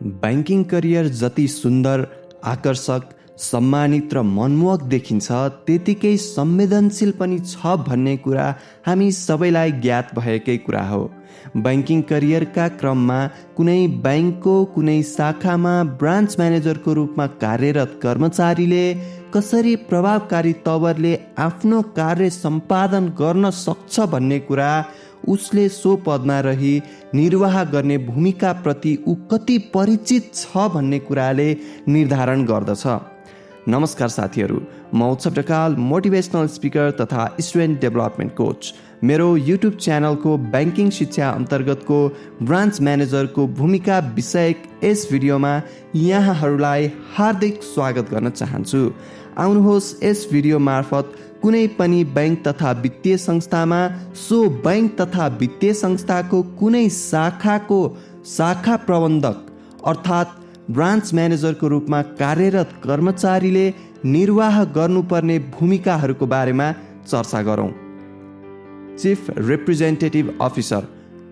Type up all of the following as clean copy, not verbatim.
Banking career जति सुन्दर, आकर्षक, सम्मानित र मनमोहक देखिन्छ त्यतिकै संवेदनशील पनि छ भन्ने कुरा हामी सबैलाई ज्ञात भएकै कुरा हो। बैंकिङ करियरका क्रममा कुनै बैंकको कुनै शाखामा ब्रान्च म्यानेजरको रूपमा कार्यरत कर्मचारीले कसरी प्रभावकारी तवरले आफ्नो कार्य सम्पादन गर्न सक्छ भन्ने कुरा उसले सो पदमा रही निर्वाह गर्ने भूमिकाप्रति ऊ कति परिचित छ भन्ने कुराले निर्धारण गर्दछ। नमस्कार साथीहरू, म उत्सव ढकाल, मोटिभेसनल स्पिकर तथा स्टुडेन्ट डेभलपमेन्ट कोच। मेरो युट्युब च्यानलको बैंकिङ शिक्षा अन्तर्गतको ब्रान्च म्यानेजरको भूमिका विषयक यस भिडियोमा यहाँहरूलाई हार्दिक स्वागत गर्न चाहन्छु। आउनुहोस् यस भिडियो मार्फत कुनै पनि बैंक तथा वित्तीय संस्थामा सो बैंक तथा वित्तीय संस्थाको कुनै शाखाको शाखा प्रबन्धक अर्थात् ब्रान्च म्यानेजरको रूपमा कार्यरत कर्मचारीले निर्वाह गर्नुपर्ने भूमिकाहरूको बारेमा चर्चा गरौँ। चिफ रिप्रेजेन्टेटिभ अफिसर,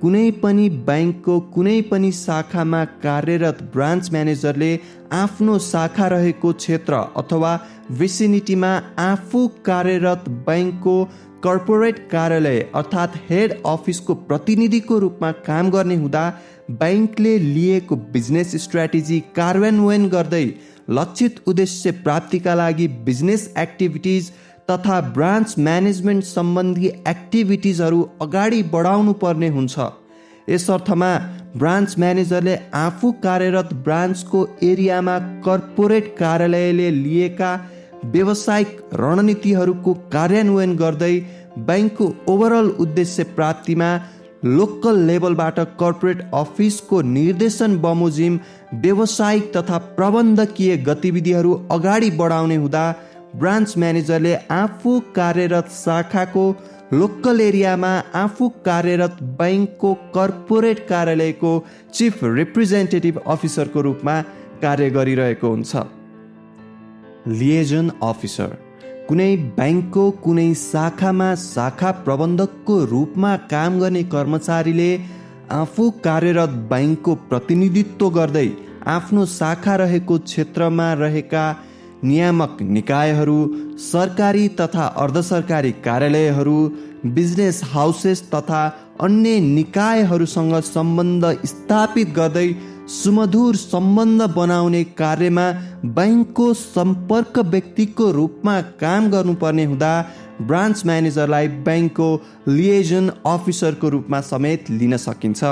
कुनै पनि बैंकको कुनै पनि शाखामा कार्यरत ब्रान्च म्यानेजरले आफ्नो शाखा रहेको क्षेत्र अथवा विसिनिटीमा आफू कार्यरत बैंकको कर्पोरेट कार्यालय अर्थात् हेड अफिसको प्रतिनिधिको रूपमा काम गर्ने हुँदा बैंकले लिएको बिजनेस स्ट्र्याटेजी कार्यान्वयन गर्दै लक्षित उद्देश्य प्राप्तिका लागि बिजनेस एक्टिभिटिज तथा ब्रान्च म्यानेजमेन्ट सम्बन्धी एक्टिभिटिजहरू अगाडि बढाउनु पर्ने हुन्छ। यस अर्थमा ब्रान्च म्यानेजरले आफू कार्यरत ब्रान्चको एरियामा कर्पोरेट कार्यालयले लिएका व्यावसायिक रणनीतिहरूको कार्यान्वयन गर्दै बैंकको ओभरअल उद्देश्य प्राप्तिमा लोकल लेभलबाट कर्पोरेट अफिसको निर्देशन बमोजिम व्यावसायिक तथा प्रबन्धकीय गतिविधिहरू अगाडि बढाउने हुँदा ब्रान्च म्यानेजरले आफू कार्यरत शाखाको लोकल एरियामा आफू कार्यरत बैंकको कर्पोरेट कार्यालयको चिफ रिप्रेजेन्टेटिभ अफिसरको रूपमा कार्य गरिरहेको हुन्छ। लिएजन अफिसर, कुनै बैंकको कुनै शाखामा शाखा प्रबन्धकको रूपमा काम गर्ने कर्मचारीले आफू कार्यरत बैंकको प्रतिनिधित्व गर्दै आफ्नो शाखा रहेको क्षेत्रमा रहेका नियामक निकायहरू, सरकारी तथा अर्धसरकारी कार्यालयहरू, बिजनेस हाउसेस तथा अन्य निकायहरूसँग सम्बन्ध स्थापित गर्दै सुमधुर सम्बन्ध बनाउने कार्यमा बैंकको सम्पर्क व्यक्तिको रूपमा काम गर्नुपर्ने हुँदा ब्रान्च म्यानेजरलाई बैंकको लिएजन अफिसरको रूपमा समेत लिन सकिन्छ।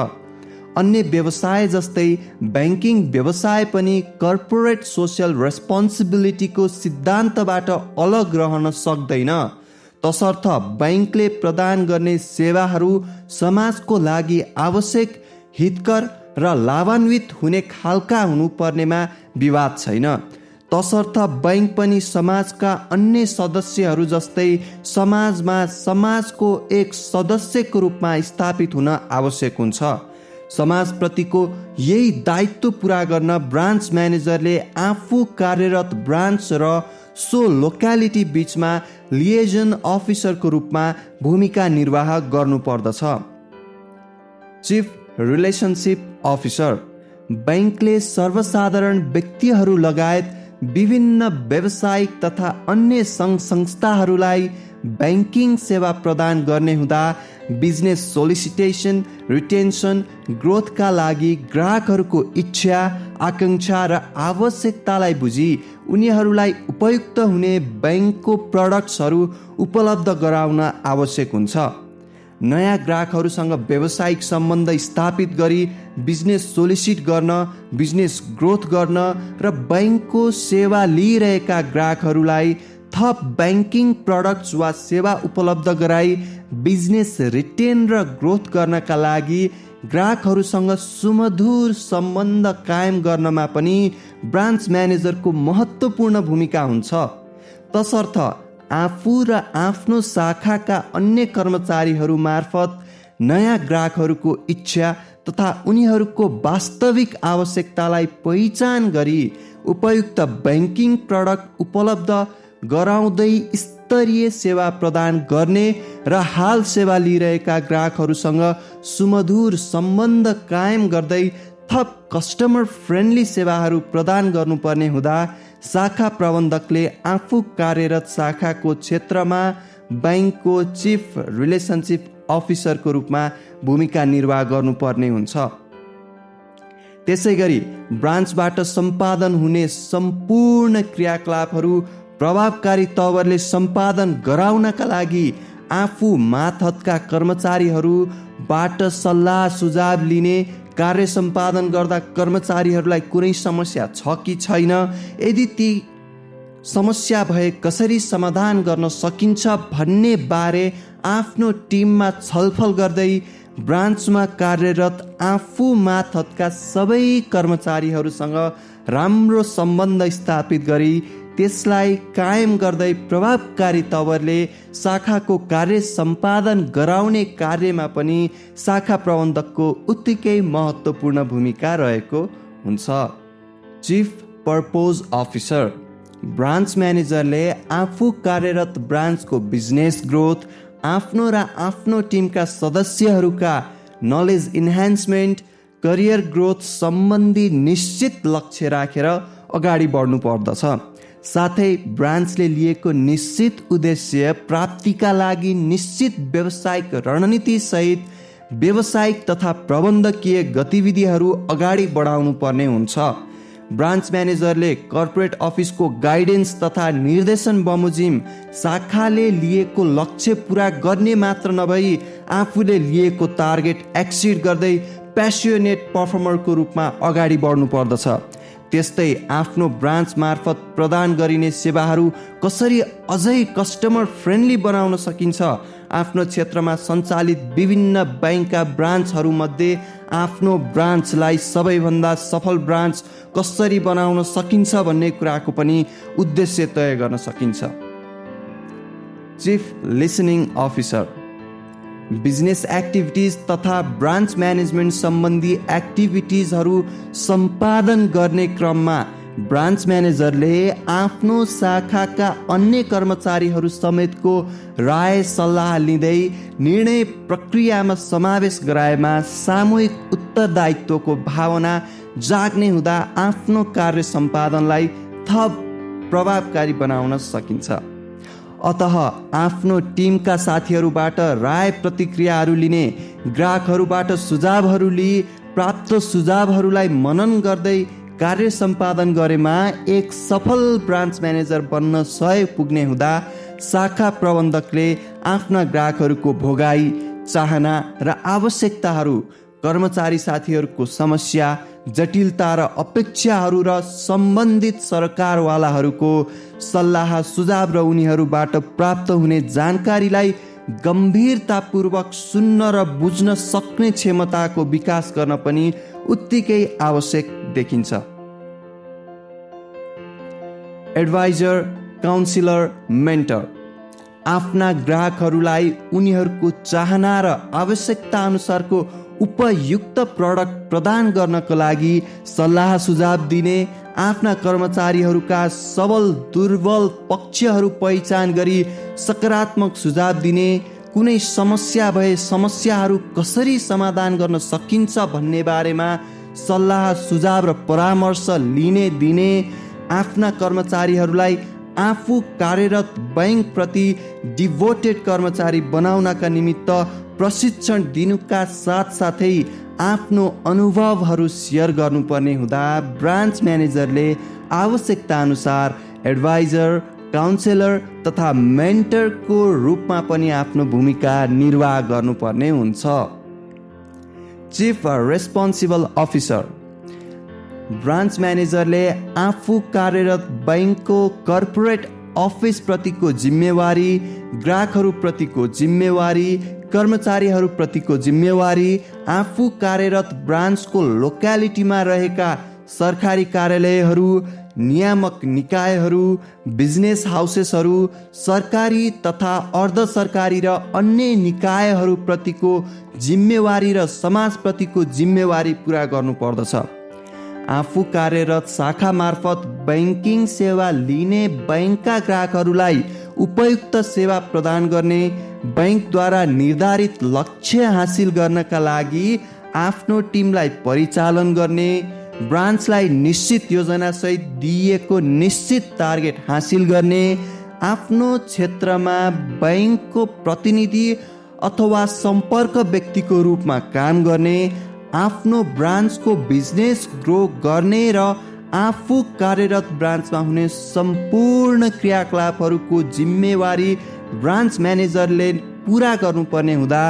अन्य व्यवसाय जस्तै बैंकिङ व्यवसाय पनि कर्पोरेट सोसियल रेस्पोन्सिबिलिटीको सिद्धान्तबाट अलग रहन सक्दैन। तसर्थ बैंकले प्रदान गर्ने सेवाहरू समाजको लागि आवश्यक, हितकर र लाभान्वित हुने खालका हुनुपर्नेमा विवाद छैन। तसर्थ बैंक पनि समाजका अन्य सदस्यहरू जस्तै समाजमा समाजको एक सदस्यको रूपमा स्थापित हुन आवश्यक हुन्छ। समाजप्रतिको यही दायित्व पुरा गर्न ब्रान्च म्यानेजरले आफू कार्यरत ब्रान्च र सो लोकालिटी बीचमा लिएजन अफिसरको रूपमा भूमिका निर्वाह गर्नुपर्दछ। चिफ रिलेसनसिप अफिसर, बैंकले सर्वसाधारण व्यक्तिहरू लगायत विभिन्न व्यावसायिक तथा अन्य सङ्घ संस्थाहरूलाई बैंकिङ सेवा प्रदान गर्ने हुँदा बिजनेस सोलिसिटेसन, रिटेन्सन, ग्रोथका लागि ग्राहकहरूको इच्छा, आकाङ्क्षा र आवश्यकतालाई बुझी उनीहरूलाई उपयुक्त हुने बैंकको प्रडक्ट्सहरू उपलब्ध गराउन आवश्यक हुन्छ। नयाँ ग्राहकहरूसँग व्यावसायिक सम्बन्ध स्थापित गरी बिजनेस सोलिसिट गर्न, बिजनेस ग्रोथ गर्न र बैंकको सेवा लिइरहेका ग्राहकहरूलाई थप बैंकिङ प्रडक्ट्स वा सेवा उपलब्ध गराई बिजनेस रिटेन र ग्रोथ गर्नका लागि ग्राहकहरूसँग सुमधुर सम्बन्ध कायम गर्नमा पनि ब्रान्च म्यानेजरको महत्त्वपूर्ण भूमिका हुन्छ। तसर्थ आफू र आफ्नो शाखाका अन्य कर्मचारीहरू मार्फत नयाँ ग्राहकहरूको इच्छा तथा उनीहरूको वास्तविक आवश्यकतालाई पहिचान गरी उपयुक्त बैंकिङ प्रडक्ट उपलब्ध गराउँदै स्तरीय सेवा प्रदान गर्ने र हाल सेवा लिइरहेका ग्राहकहरूसँग सुमधुर सम्बन्ध कायम गर्दै थप कस्टमर फ्रेन्डली सेवाहरू प्रदान गर्नुपर्ने हुँदा शाखा प्रबन्धकले आफू कार्यरत शाखाको क्षेत्रमा ब्याङ्कको चिफ रिलेसनसिप अफिसरको रूपमा भूमिका निर्वाह गर्नुपर्ने हुन्छ। त्यसै गरी ब्रान्चबाट सम्पादन हुने सम्पूर्ण क्रियाकलापहरू प्रभावकारी तवरले सम्पादन गराउनका लागि आफू मातहतका कर्मचारीहरूबाट सल्लाह सुझाव लिने, कार्य सम्पादन गर्दा कर्मचारीहरूलाई कुनै समस्या छ कि छैन, यदि ती समस्या भए कसरी समाधान गर्न सकिन्छ भन्ने बारे आफ्नो टिममा छलफल गर्दै ब्रान्चमा कार्यरत आफू मातहतका सबै कर्मचारीहरूसँग राम्रो सम्बन्ध स्थापित गरी त्यसलाई कायम गर्दै प्रभावकारी तवरले शाखाको कार्य सम्पादन गराउने कार्यमा पनि शाखा प्रबन्धकको उत्तिकै महत्त्वपूर्ण भूमिका रहेको हुन्छ। चिफ पर्पोज अफिसर ब्रान्च म्यानेजरले आफू कार्यरत ब्रान्चको बिजनेस ग्रोथ, आफ्नो र आफ्नो टिमका सदस्यहरूका नलेज इन्हान्समेन्ट, करियर ग्रोथ सम्बन्धी निश्चित लक्ष्य राखेर अगाडि बढ्नु पर्दछ। साथै ब्रान्चले लिएको निश्चित उद्देश्य प्राप्तिका लागि निश्चित व्यावसायिक रणनीति सहित व्यावसायिक तथा प्रबन्धकीय गतिविधिहरू अगाडि बढाउनु पर्ने हुन्छ। ब्रान्च म्यानेजरले कर्पोरेट अफिसको गाइडेन्स तथा निर्देशन बमोजिम शाखाले लिएको लक्ष्य पुरा गर्ने मात्र नभई आफूले लिएको टार्गेट एक्सिड गर्दै प्यासियोनेट पर्फर्मरको रूपमा अगाडि बढ्नु पर्दछ। त्यस्तै आफ्नो ब्रान्च मार्फत प्रदान गरिने सेवाहरू कसरी अझै कस्टमर फ्रेन्डली बनाउन सकिन्छ, आफ्नो क्षेत्रमा सञ्चालित विभिन्न ब्याङ्कका ब्रान्चहरूमध्ये आफ्नो ब्रान्चलाई सबैभन्दा सफल ब्रान्च कसरी बनाउन सकिन्छ भन्ने कुराको पनि उद्देश्य तय गर्न सकिन्छ। Chief listening officer business activities तथा ब्रान्च म्यानेजमेन्ट सम्बन्धी एक्टिभिटिजहरू सम्पादन गर्ने क्रममा ब्रान्च म्यानेजरले आफ्नो शाखाका अन्य कर्मचारीहरू समेतको राय सल्लाह लिँदै निर्णय प्रक्रियामा समावेश गराएमा सामूहिक उत्तरदायित्वको भावना जाग्ने हुँदा आफ्नो कार्य सम्पादनलाई थप प्रभावकारी बनाउन सकिन्छ। अतः आफ्नो टिमका साथीहरूबाट राय प्रतिक्रियाहरू लिने, ग्राहकहरूबाट सुझावहरू लिई प्राप्त सुझावहरूलाई मनन गर्दै कार्य सम्पादन गरेमा एक सफल ब्रान्च म्यानेजर बन्न सहयोग पुग्ने हुँदा शाखा प्रबन्धकले आफ्ना ग्राहकहरूको भोगाई, चाहना र आवश्यकताहरू, कर्मचारी साथीहरूको समस्या, जटिलता र अपेक्षाहरू र सम्बन्धित सरकारवालाहरूको सल्लाह सुझाव र उनीहरूबाट प्राप्त हुने जानकारीलाई गम्भीरतापूर्वक सुन्न र बुझ्न सक्ने क्षमताको विकास गर्न पनि उत्तिकै आवश्यक देखिन्छ। एडभाइजर, काउन्सिलर, मेन्टर आफ्ना ग्राहकहरूलाई उनीहरूको चाहना र आवश्यकता अनुसारको उपयुक्त प्रडक्ट प्रदान गर्नको लागि सल्लाह सुझाव दिने, आफ्ना कर्मचारीहरूका सबल दुर्बल पक्षहरू पहिचान गरी सकारात्मक सुझाव दिने, कुनै समस्या भए समस्याहरू कसरी समाधान गर्न सकिन्छ भन्ने बारेमा सल्लाह सुझाव र परामर्श लिने दिने, आफ्ना कर्मचारीहरूलाई आफू कार्यरत ब्याङ्क प्रति डिभोटेड कर्मचारी बनाउनका निमित्त प्रशिक्षण दिनुका साथसाथै आफ्नो अनुभवहरू सेयर गर्नुपर्ने हुँदा ब्रान्च म्यानेजरले आवश्यकता अनुसार एडभाइजर, काउन्सिलर तथा मेन्टरको रूपमा पनि आफ्नो भूमिका निर्वाह गर्नुपर्ने हुन्छ। चिफ रेस्पोन्सिबल अफिसर ब्रान्च म्यानेजरले आफू कार्यरत ब्याङ्कको कर्पोरेट अफिस प्रतिको जिम्मेवारी, ग्राहकहरू प्रतिको जिम्मेवारी, कर्मचारीहरू प्रतिको जिम्मेवारी, आफू कार्यरत ब्रान्चको लोक्यालिटीमा रहेका सरकारी कार्यालयहरू, नियामक निकायहरू, बिजनेस हाउसेसहरू, सरकारी तथा अर्ध सरकारी र अन्य निकायहरू प्रतिको जिम्मेवारी र समाजप्रतिको जिम्मेवारी पुरा गर्नुपर्दछ। आफू कार्यरत शाखा मार्फत ब्याङ्किङ सेवा लिने ब्याङ्कका ग्राहकहरूलाई उपयुक्त सेवा प्रदान गर्ने, ब्याङ्कद्वारा निर्धारित लक्ष्य हासिल गर्नका लागि आफ्नो टिमलाई परिचालन गर्ने, ब्रान्चलाई निश्चित योजनासहित दिइएको निश्चित टार्गेट हासिल गर्ने, आफ्नो क्षेत्रमा बैंकको प्रतिनिधि अथवा सम्पर्क व्यक्तिको रूपमा काम गर्ने, आफ्नो ब्रान्चको बिजनेस ग्रो गर्ने र आफू कार्यरत ब्रान्चमा हुने सम्पूर्ण क्रियाकलापहरूको जिम्मेवारी ब्रान्च म्यानेजरले पुरा गर्नुपर्ने हुँदा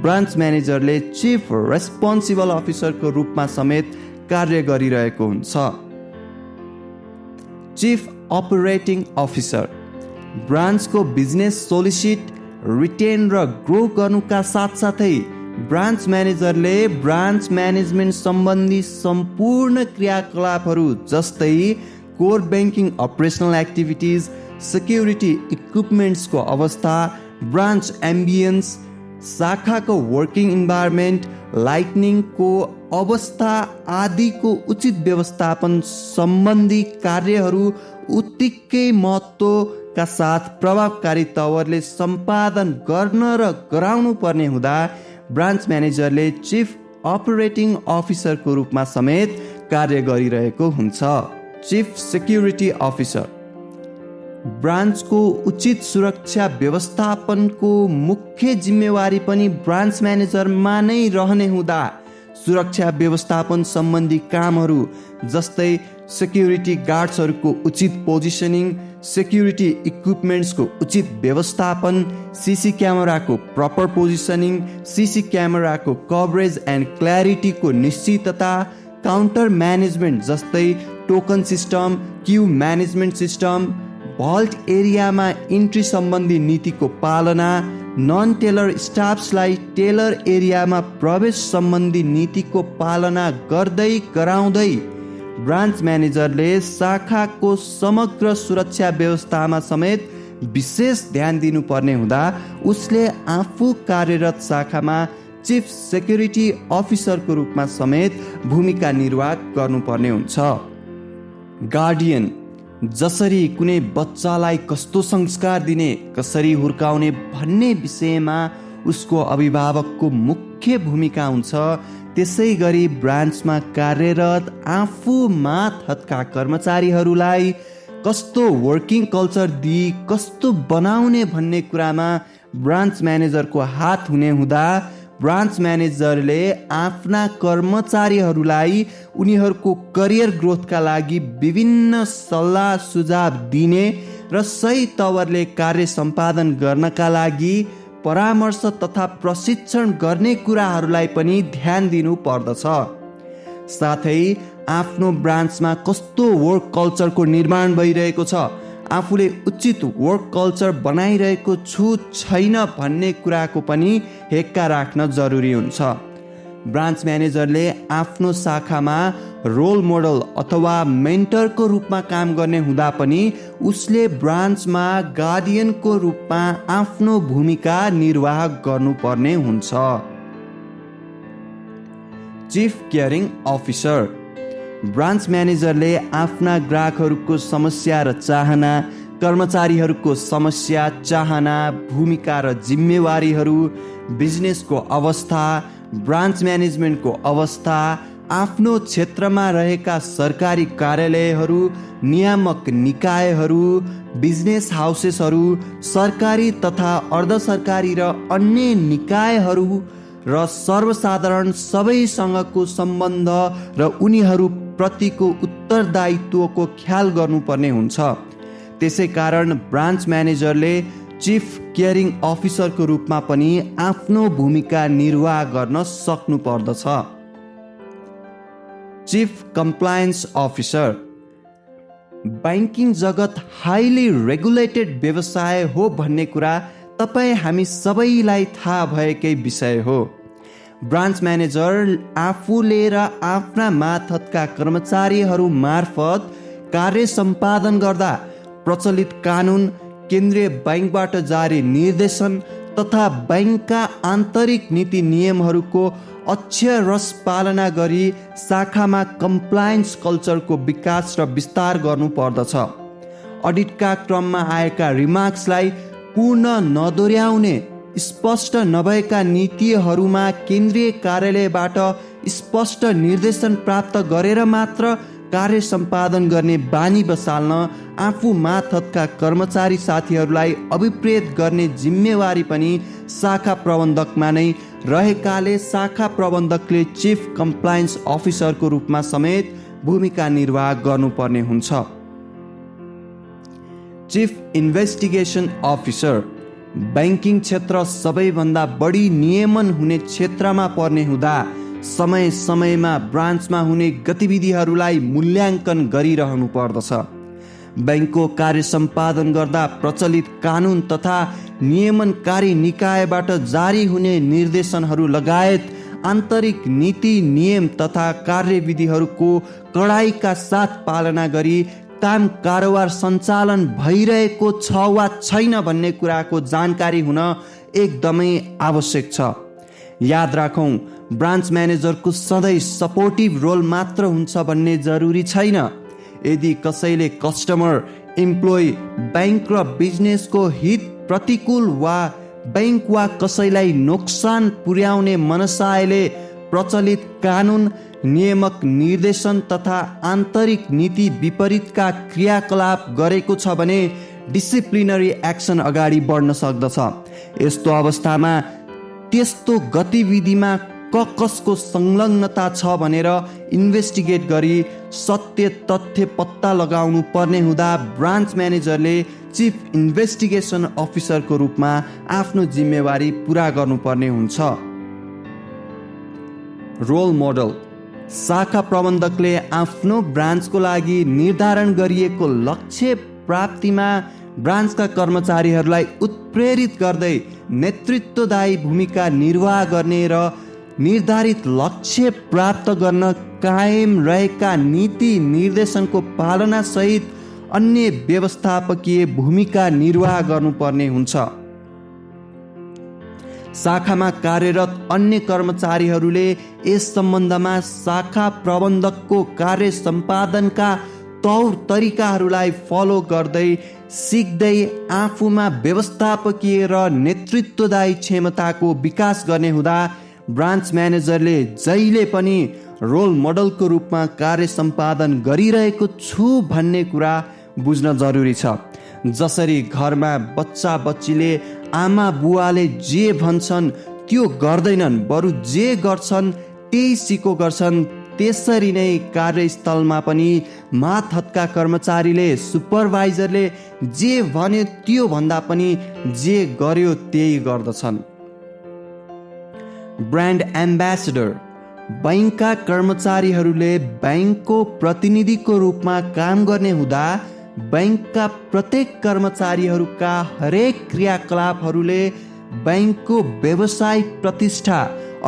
ब्रान्च म्यानेजरले चिफ रेस्पोन्सिबल अफिसरको रूपमा समेत कार्य गरिरहेको हुन्छ। चिफ अपरेटिङ अफिसर ब्रान्चको बिजनेस सोलिसिट, रिटेन र ग्रो गर्नुका साथसाथै ब्रान्च म्यानेजरले ब्रान्च म्यानेजमेन्ट सम्बन्धी सम्पूर्ण क्रियाकलापहरू जस्तै core banking operational activities, security इक्विपमेन्ट्सको अवस्था, ब्रान्च एम्बियन्स, शाखाको वर्किङ इन्भाइरोमेन्ट, लाइटनिङको अवस्था आदिको उचित व्यवस्थापन सम्बन्धी कार्यहरू उत्तिकै महत्त्वका साथ प्रभावकारी तवरले सम्पादन गर्न र गराउनु पर्ने हुँदा ब्रान्च म्यानेजरले चिफ अपरेटिङ अफिसरको रूपमा समेत कार्य गरिरहेको हुन्छ। चिफ सेक्युरिटी अफिसर ब्रान्चको उचित सुरक्षा व्यवस्थापनको मुख्य जिम्मेवारी पनि ब्रान्च म्यानेजरमा नै रहने हुँदा सुरक्षा व्यवस्थापन सम्बन्धी कामहरू जस्तै सेक्युरिटी गार्ड्सहरूको उचित पोजिसनिङ, सेक्युरिटी इक्विपमेन्ट्सको उचित व्यवस्थापन, सीसी क्यामेराको प्रपर पोजिसनिङ, सीसी क्यामेराको कभरेज एन्ड क्ल्यारिटीको निश्चितता, काउन्टर म्यानेजमेन्ट जस्तै token system, Q management system, vault एरियामा इन्ट्री सम्बन्धी नीतिको पालना, नन टेलर स्टाफ्सलाई टेलर एरियामा प्रवेश सम्बन्धी नीतिको पालना गर्दै गराउँदै ब्रान्च म्यानेजरले शाखाको समग्र सुरक्षा व्यवस्थामा समेत विशेष ध्यान दिनुपर्ने हुँदा उसले आफू कार्यरत शाखामा चिफ सेक्युरिटी अफिसरको रूपमा समेत भूमिका निर्वाह गर्नुपर्ने हुन्छ। गार्डियन जसरी कुनै बच्चालाई कस्तो संस्कार दिने, कसरी हुर्काउने भन्ने विषयमा उसको अभिभावकको मुख्य भूमिका हुन्छ, त्यसै गरी ब्रान्चमा कार्यरत आफू मातहतका कर्मचारीहरूलाई कस्तो वर्किङ कल्चर दिई कस्तो बनाउने भन्ने कुरामा ब्रान्च म्यानेजरको हात हुने हुँदा ब्रान्च म्यानेजरले आफ्ना कर्मचारीहरूलाई उनीहरूको करियर ग्रोथका लागि विभिन्न सल्लाह सुझाव दिने र सही तवरले कार्य सम्पादन गर्नका लागि परामर्श तथा प्रशिक्षण गर्ने कुराहरूलाई पनि ध्यान दिनु पर्दछ। साथै आफ्नो ब्रान्चमा कस्तो वर्क कल्चरको निर्माण भइरहेको छ, आफूले उचित वर्क कल्चर बनाइरहेको छु छैन भन्ने कुराको पनि हेक्का राख्न जरुरी हुन्छ। ब्रान्च म्यानेजरले आफ्नो शाखामा रोल मोडल अथवा मेन्टरको रूपमा काम गर्ने हुँदा पनि उसले ब्रान्चमा गार्डियनको रूपमा आफ्नो भूमिका निर्वाह गर्नुपर्ने हुन्छ। चिफ केयरिङ अफिसर ब्रान्च म्यानेजरले आफ्ना ग्राहकहरूको समस्या र चाहना, कर्मचारीहरूको समस्या चाहना, भूमिका र जिम्मेवारीहरू, बिजनेसको अवस्था, ब्रान्च म्यानेजमेन्टको अवस्था, आफ्नो क्षेत्रमा रहेका सरकारी कार्यालयहरू, नियामक निकायहरू, बिजनेस हाउसेसहरू, सरकारी तथा अर्धसरकारी र अन्य निकायहरू र सर्वसाधारण सबैसँगको सम्बन्ध र उनीहरू प्रतिको उत्तरदायित्वको ख्याल गर्नुपर्ने हुन्छ। त्यसै कारण ब्रान्च म्यानेजरले चिफ केयरिङ अफिसरको रूपमा पनि आफ्नो भूमिका निर्वाह गर्न सक्नु पर्दछ। चिफ कम्प्लायन्स अफिसर ब्याङ्किङ जगत हाइली रेगुलेटेड व्यवसाय हो भन्ने कुरा तपाईँ हामी सबैलाई थाहा भएकै विषय हो। ब्रान्च म्यानेजर आफूले र आफ्ना मातहतका कर्मचारीहरू मार्फत कार्य सम्पादन गर्दा प्रचलित कानुन, केन्द्रीय ब्याङ्कबाट जारी निर्देशन तथा ब्याङ्कका आन्तरिक नीति नियमहरूको अक्षरशः पालना गरी शाखामा कम्प्लायन्स कल्चरको विकास र विस्तार गर्नुपर्दछ। अडिटका क्रममा आएका रिमार्क्सलाई पूर्ण नदोर्याउने, स्पष्ट नभएका नीतिहरूमा केन्द्रीय कार्यालयबाट स्पष्ट निर्देशन प्राप्त गरेर मात्र कार्य सम्पादन गर्ने बानी बसाल्न आफू मातहतका कर्मचारी साथीहरूलाई अभिप्रेत गर्ने जिम्मेवारी पनि शाखा प्रबन्धकमा नै रहेकाले शाखा प्रबन्धकले चिफ कम्प्लायन्स अफिसरको रूपमा समेत भूमिका निर्वाह गर्नुपर्ने हुन्छ। चिफ इन्भेस्टिगेसन अफिसर बैंकिङ क्षेत्र सबैभन्दा बढी नियमन हुने क्षेत्रमा पर्ने हुँदा समय समयमा ब्रान्चमा हुने गतिविधिहरूलाई मूल्याङ्कन गरिरहनु पर्दछ। बैंकको कार्य सम्पादन गर्दा प्रचलित कानुन तथा नियमनकारी निकायबाट जारी हुने निर्देशनहरू लगायत आन्तरिक नीति नियम तथा कार्यविधिहरूको कडाइका साथ पालना गरी काम कारोबार सञ्चालन भइरहेको छ वा छैन भन्ने कुराको जानकारी हुन एकदमै आवश्यक छ। याद राखौँ, ब्रान्च म्यानेजरको सधैँ सपोर्टिभ रोल मात्र हुन्छ भन्ने जरुरी छैन। यदि कसैले कस्टमर, इम्प्लोइ, बैंक र बिजनेसको हित प्रतिकूल वा बैंक वा कसैलाई नोक्सान पुर्याउने मनसायले प्रचलित कानुन, नियामक निर्देशन तथा आन्तरिक नीति विपरीतका क्रियाकलाप गरेको छ भने डिसिप्लिनरी एक्सन अगाडि बढ्न सक्दछ। यस्तो अवस्थामा त्यस्तो गतिविधिमा कसको संलग्नता छ भनेर इन्भेस्टिगेट गरी सत्य तथ्य पत्ता लगाउनु पर्ने हुँदा ब्रान्च म्यानेजरले चिफ इन्भेस्टिगेसन अफिसरको रूपमा आफ्नो जिम्मेवारी पुरा गर्नुपर्ने हुन्छ। रोल मोडल शाखा प्रबन्धकले आफ्नो ब्रान्चको लागि निर्धारण गरिएको लक्ष्य प्राप्तिमा ब्रान्चका कर्मचारीहरूलाई उत्प्रेरित गर्दै नेतृत्वदायी भूमिका निर्वाह गर्ने र निर्धारित लक्ष्य प्राप्त गर्न कायम रहेका नीति निर्देशनको पालना सहित अन्य व्यवस्थापकीय भूमिका निर्वाह गर्नुपर्ने हुन्छ। शाखामा कार्यरत अन्य कर्मचारीहरूले यस सम्बन्धमा शाखा प्रबन्धकको कार्य सम्पादनका तौर तरिकाहरूलाई फलो गर्दै सिक्दै आफूमा व्यवस्थापकीय र नेतृत्वदायी क्षमताको विकास गर्ने हुँदा ब्रान्च म्यानेजरले जहिले पनि रोल मोडलको रूपमा कार्य सम्पादन गरिरहेको छु भन्ने कुरा बुझ्न जरुरी छ। जसरी घरमा बच्चा बच्चीले आमा बुवाले जे भन्छन् त्यो गर्दैनन्, बरु जे गर्छन् त्यही सिको गर्छन्, त्यसरी नै कार्यस्थलमा पनि मातहतका कर्मचारीले सुपरभाइजरले जे भन्यो त्यो भन्दा पनि जे गर्यो त्यही गर्दछन्। ब्रान्ड एम्बेसडर बैंकका कर्मचारीहरूले बैंकको प्रतिनिधिको रूपमा काम गर्ने हुँदा बैंकका प्रत्येक कर्मचारीहरूका हरेक क्रियाकलापहरूले बैंकको व्यवसायिक प्रतिष्ठा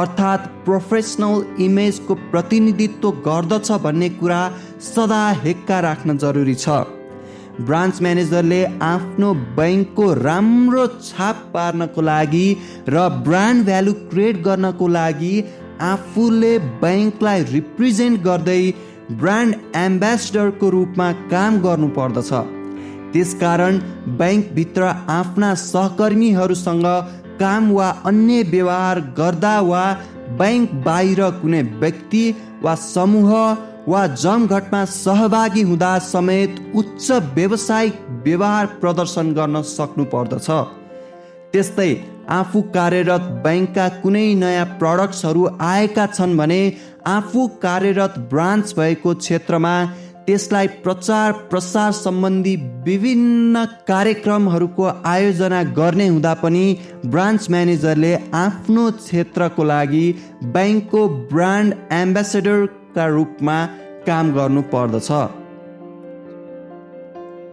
अर्थात् प्रोफेसनल इमेजको प्रतिनिधित्व गर्दछ भन्ने कुरा सदा हेक्का राख्न जरुरी छ। ब्रान्च म्यानेजरले आफ्नो बैंकको राम्रो छाप पार्नको लागि र ब्रान्ड भ्यालु क्रिएट गर्नको लागि आफूले बैंकलाई रिप्रेजेन्ट गर्दै ब्रान्ड एम्बेसडरको रूपमा काम गर्नुपर्दछ। त्यसकारण बैंकभित्र आफ्ना सहकर्मीहरूसँग काम वा अन्य व्यवहार गर्दा वा बैंक बाहिर कुनै व्यक्ति वा समूह वा जमघटमा सहभागी हुँदा समेत उच्च व्यावसायिक व्यवहार प्रदर्शन गर्न सक्नु पर्दछ। त्यस्तै आफू कार्यरत बैंकका कुनै नयाँ प्रडक्ट्सहरू आएका छन् भने आफू कार्यरत ब्रान्च भएको क्षेत्रमा त्यसलाई प्रचार प्रसार सम्बन्धी विभिन्न कार्यक्रमहरूको आयोजना गर्ने हुँदा पनि ब्रान्च म्यानेजरले आफ्नो क्षेत्रको लागि बैंकको ब्रान्ड एम्बेसडरका रूपमा काम गर्नु पर्दछ।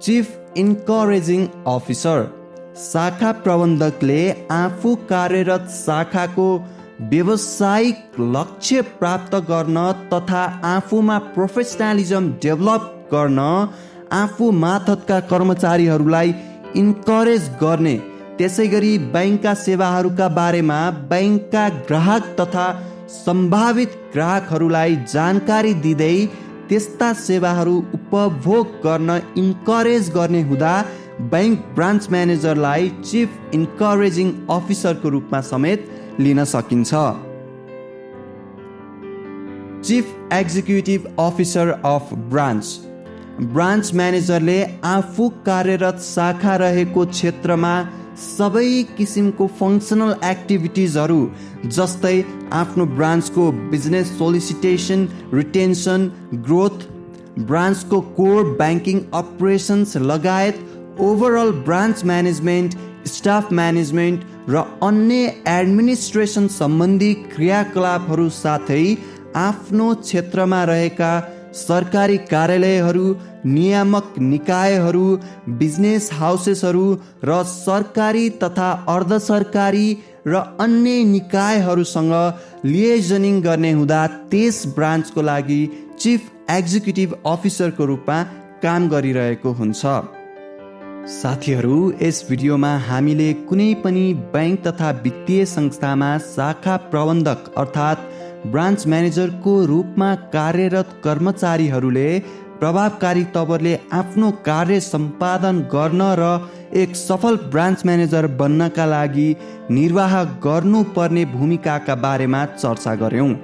चिफ इन्करेजिङ अफिसर शाखा प्रबन्धकले आफू कार्यरत शाखाको व्यावसायिक लक्ष्य प्राप्त गर्न तथा आफूमा प्रोफेसनलिजम डेभलप गर्न आफू मातहतका कर्मचारीहरूलाई इन्करेज गर्ने, त्यसै गरी बैंकका सेवाहरूका बारेमा बैंकका ग्राहक तथा सम्भावित ग्राहकहरूलाई जानकारी दिँदै त्यस्ता सेवाहरू उपभोग गर्न इन्करेज गर्ने हुँदा बैंक ब्रान्च म्यानेजरलाई चिफ इन्करेजिङ अफिसरको रूपमा समेत लिन सकिन्छ। Chief executive officer of branch. Branch म्यानेजरले आफू कार्यरत शाखा रहेको क्षेत्रमा सबै किसिमको फङ्सनल एक्टिभिटिजहरू जस्तै आफ्नो ब्रान्चको बिजनेस सोलिसिटेसन, रिटेन्सन, ग्रोथ, ब्रान्चको कोर ब्याङ्किङ अपरेसन्स लगायत overall branch management, staff management र अन्य एडमिनिस्ट्रेसन सम्बन्धी क्रियाकलापहरू साथै आफ्नो क्षेत्रमा रहेका सरकारी कार्यालयहरू, नियामक निकायहरू, बिजनेस हाउसेसहरू र सरकारी तथा अर्धसरकारी र अन्य निकायहरूसँग लिएजनिङ गर्ने हुँदा त्यस ब्रान्चको लागि चिफ एक्जिक्युटिभ अफिसरको रूपमा काम गरिरहेको हुन्छ। साथीहरू, यस भिडियोमा हामीले कुनै पनि बैंक तथा वित्तीय संस्थामा शाखा प्रबन्धक अर्थात् ब्रान्च म्यानेजरको रूपमा कार्यरत कर्मचारीहरूले प्रभावकारी तवरले आफ्नो कार्य सम्पादन गर्न र एक सफल ब्रान्च म्यानेजर बन्नका लागि निर्वाह गर्नुपर्ने भूमिकाका बारेमा चर्चा गर्यौँ।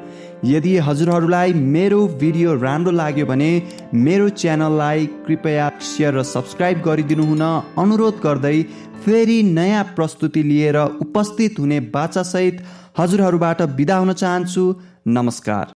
यदि हजुरहरूलाई मेरो भिडियो राम्रो लाग्यो भने मेरो च्यानललाई कृपया सेयर र सब्सक्राइब गरिदिनु हुन अनुरोध गर्दै फेरि नयाँ प्रस्तुति लिएर उपस्थित हुने बाचासहित हजुरहरूबाट बिदा हुन चाहन्छु। नमस्कार।